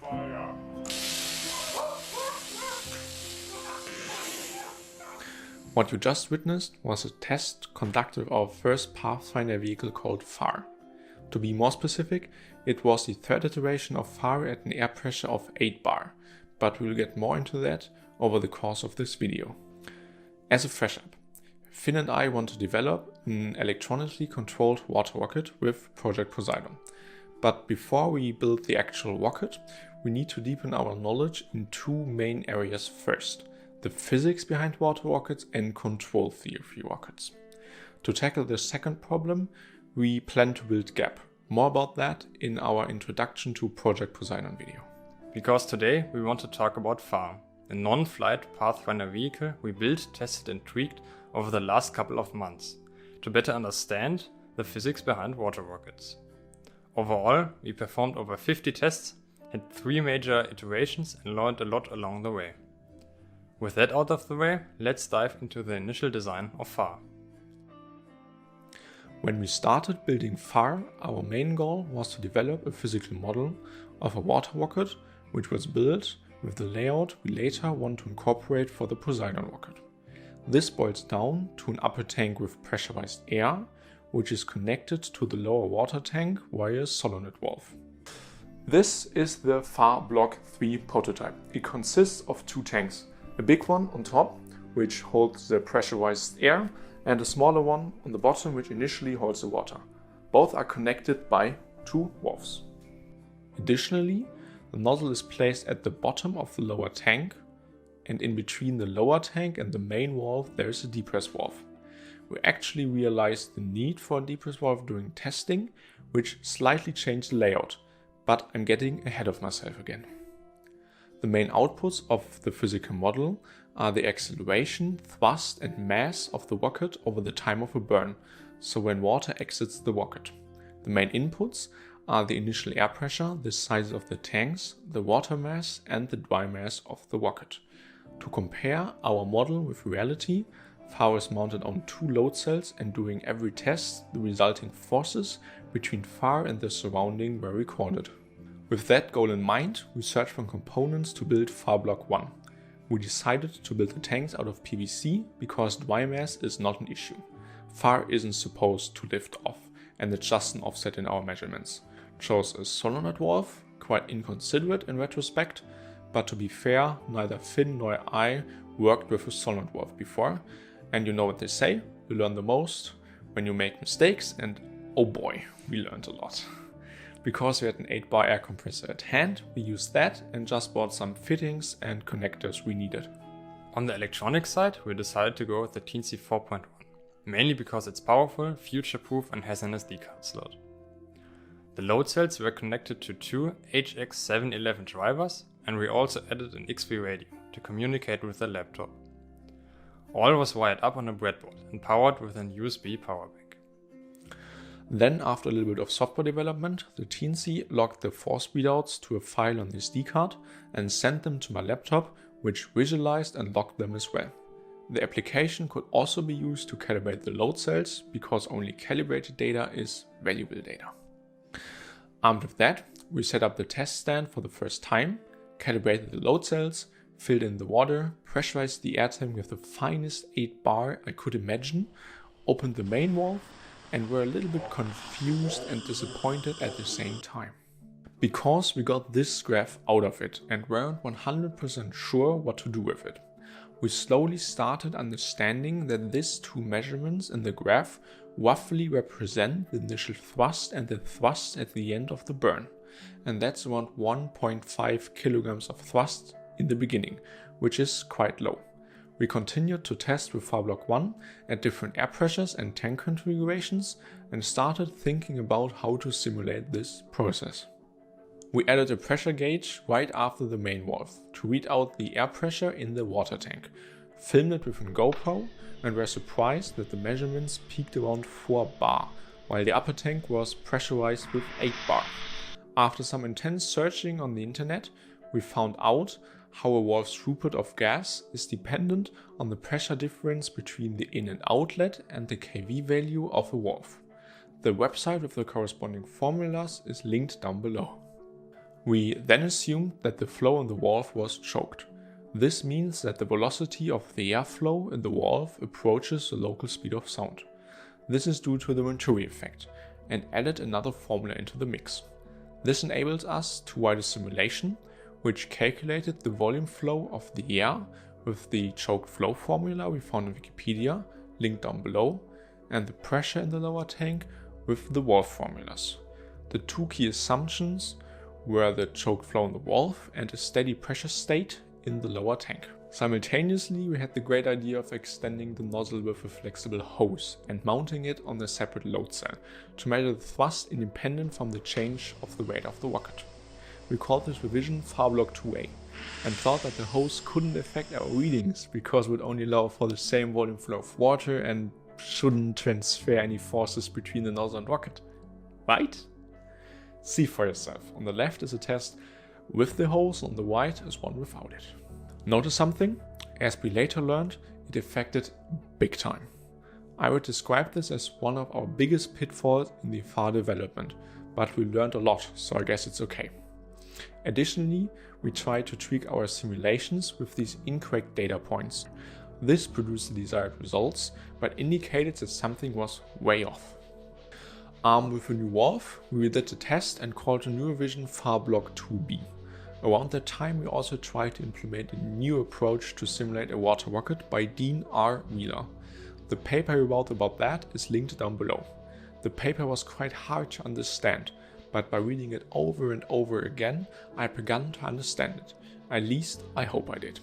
Fire! What you just witnessed was a test conducted with our first Pathfinder vehicle called FAR. To be more specific, it was the third iteration of FAR at an air pressure of 8 bar, but we will get more into that over the course of this video. As a fresh up, Finn and I want to develop an electronically controlled water rocket with Project Poseidon. But before we build the actual rocket, we need to deepen our knowledge in two main areas first: the physics behind water rockets and control theory rockets. To tackle the second problem, we plan to build GAP. More about that in our introduction to Project Poseidon video. Because today we want to talk about FAR, a non-flight Pathfinder vehicle we built, tested and tweaked over the last couple of months to better understand the physics behind water rockets. Overall, we performed over 50 tests, had 3 major iterations and learned a lot along the way. With that out of the way, let's dive into the initial design of FAR. When we started building FAR, our main goal was to develop a physical model of a water rocket, which was built with the layout we later want to incorporate for the Poseidon rocket. This boils down to an upper tank with pressurized air, which is connected to the lower water tank via a solenoid valve. This is the FAR Block 3 prototype. It consists of 2 tanks, a big one on top, which holds the pressurized air, and a smaller one on the bottom, which initially holds the water. Both are connected by 2 valves. Additionally, the nozzle is placed at the bottom of the lower tank, and in between the lower tank and the main valve there is a depress valve. We actually realized the need for a depress valve during testing, which slightly changed the layout, but I'm getting ahead of myself again. The main outputs of the physical model are the acceleration, thrust and mass of the rocket over the time of a burn, so when water exits the rocket. The main inputs are the initial air pressure, the size of the tanks, the water mass and the dry mass of the rocket. To compare our model with reality, FAR is mounted on 2 load cells, and during every test the resulting forces between FAR and the surrounding were recorded. With that goal in mind, we searched for components to build FAR Block 1. We decided to build the tanks out of PVC because dry mass is not an issue. FAR isn't supposed to lift off, and it's just an offset in our measurements. Chose a solenoid valve, quite inconsiderate in retrospect, but to be fair, neither Finn nor I worked with a solenoid valve before, and you know what they say, you learn the most when you make mistakes, and oh boy, we learned a lot. Because we had an 8-bar air compressor at hand, we used that and just bought some fittings and connectors we needed. On the electronic side, we decided to go with the Teensy 4.1, mainly because it's powerful, future-proof and has an SD card slot. The load cells were connected to 2 HX711 drivers, and we also added an XP radio to communicate with the laptop. All was wired up on a breadboard and powered with an USB power bank. Then, after a little bit of software development, the Teensy logged the force readouts to a file on the SD card and sent them to my laptop, which visualized and logged them as well. The application could also be used to calibrate the load cells, because only calibrated data is valuable data. Armed with that, we set up the test stand for the first time, calibrated the load cells, filled in the water, pressurized the air tank with the finest 8 bar I could imagine, opened the main valve, and were a little bit confused and disappointed at the same time. Because we got this graph out of it and weren't 100% sure what to do with it. We slowly started understanding that these 2 measurements in the graph roughly represent the initial thrust and the thrust at the end of the burn, and that's around 1.5 kilograms of thrust in the beginning, which is quite low. We continued to test with FAR Block 1 at different air pressures and tank configurations and started thinking about how to simulate this process. We added a pressure gauge right after the main valve to read out the air pressure in the water tank, filmed it with a GoPro, and were surprised that the measurements peaked around 4 bar, while the upper tank was pressurized with 8 bar. After some intense searching on the internet, we found out how a valve's throughput of gas is dependent on the pressure difference between the in and outlet and the kV value of a valve. The website with the corresponding formulas is linked down below. We then assumed that the flow in the valve was choked. This means that the velocity of the airflow in the valve approaches the local speed of sound. This is due to the Venturi effect, and added another formula into the mix. This enabled us to write a simulation which calculated the volume flow of the air with the choked flow formula we found in Wikipedia, linked down below, and the pressure in the lower tank with the valve formulas. The two key assumptions were the choked flow in the valve and a steady pressure state in the lower tank. Simultaneously, we had the great idea of extending the nozzle with a flexible hose and mounting it on a separate load cell to measure the thrust independent from the change of the weight of the rocket. We called this revision FAR-Block 2A and thought that the hose couldn't affect our readings because it would only allow for the same volume flow of water and shouldn't transfer any forces between the nozzle and rocket. Right? See for yourself. On the left is a test with the hose, on the right is one without it. Notice something? As we later learned, it affected big time. I would describe this as one of our biggest pitfalls in the FAR development, but we learned a lot, so I guess it's okay. Additionally, we tried to tweak our simulations with these incorrect data points. This produced the desired results, but indicated that something was way off. Armed with a new valve, we did the test and called the new revision FAR-Block 2B. Around that time, we also tried to implement a new approach to simulate a water rocket by Dean R. Wheeler. The paper he wrote about that is linked down below. The paper was quite hard to understand, but by reading it over and over again, I began to understand it. At least, I hope I did.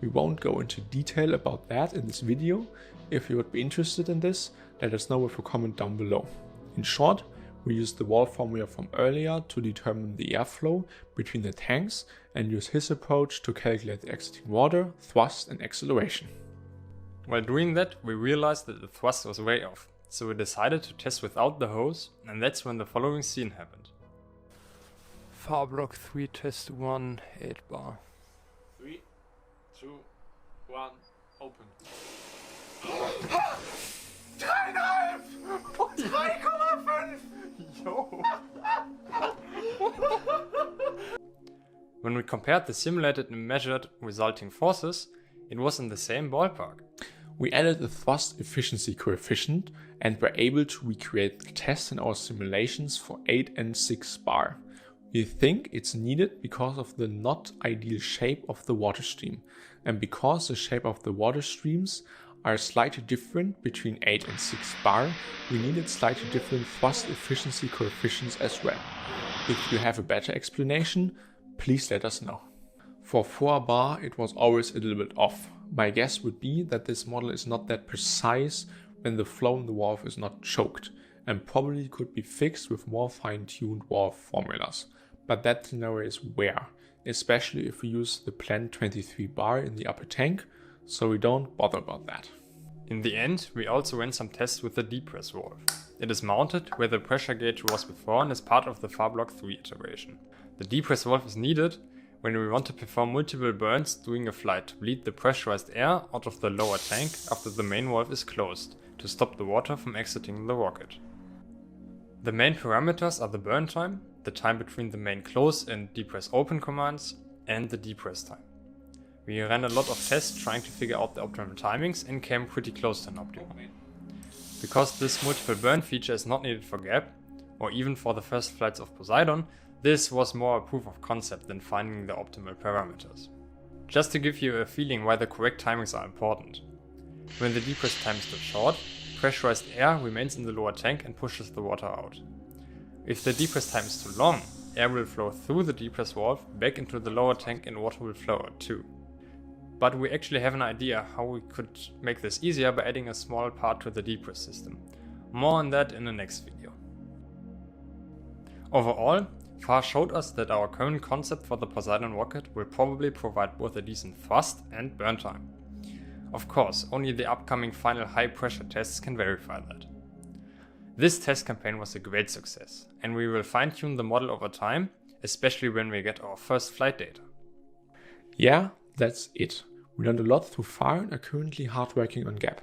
We won't go into detail about that in this video. If you would be interested in this, let us know with a comment down below. In short, we used the valve formula from earlier to determine the airflow between the tanks and use his approach to calculate the exiting water, thrust and acceleration. While doing that, we realized that the thrust was way off, so we decided to test without the hose, and that's when the following scene happened. FAR-Block 3 test 1, 8 bar. 3, 2, 1, open. 3,5! Yo! When we compared the simulated and measured resulting forces, it was in the same ballpark. We added a thrust efficiency coefficient and were able to recreate the test in our simulations for 8 and 6 bar. We think it's needed because of the not ideal shape of the water stream, and because the shape of the water streams are slightly different between 8 and 6 bar, we needed slightly different thrust efficiency coefficients as well. If you have a better explanation, please let us know. For 4 bar it was always a little bit off. My guess would be that this model is not that precise when the flow in the valve is not choked, and probably could be fixed with more fine-tuned valve formulas. But that scenario is rare, especially if we use the planned 23 bar in the upper tank, so we don't bother about that. In the end, we also ran some tests with the depress valve. It is mounted where the pressure gauge was before and is part of the FAR-Block 3 iteration. The depress valve is needed when we want to perform multiple burns during a flight to bleed the pressurized air out of the lower tank after the main valve is closed, to stop the water from exiting the rocket. The main parameters are the burn time, the time between the main close and depress open commands, and the depress time. We ran a lot of tests trying to figure out the optimal timings and came pretty close to an optimum. Because this multiple burn feature is not needed for GAP, or even for the first flights of Poseidon, this was more a proof of concept than finding the optimal parameters. Just to give you a feeling why the correct timings are important. When the depress time is too short, pressurized air remains in the lower tank and pushes the water out. If the depress time is too long, air will flow through the depress valve back into the lower tank and water will flow out too. But we actually have an idea how we could make this easier by adding a small part to the depress system. More on that in the next video. Overall, FAR showed us that our current concept for the Poseidon rocket will probably provide both a decent thrust and burn time. Of course, only the upcoming final high pressure tests can verify that. This test campaign was a great success, and we will fine-tune the model over time, especially when we get our first flight data. Yeah, that's it. We learned a lot through FAR and are currently hard working on GAP.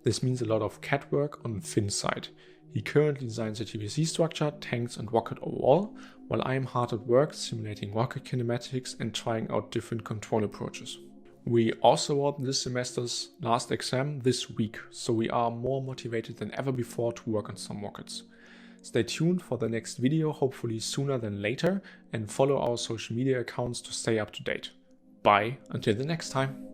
This means a lot of CAD work on Finn's side. He currently designs the TVC structure, tanks and rocket overall, while I am hard at work simulating rocket kinematics and trying out different control approaches. We also wrote this semester's last exam this week, so we are more motivated than ever before to work on some rockets. Stay tuned for the next video, hopefully sooner than later, and follow our social media accounts to stay up to date. Bye until the next time.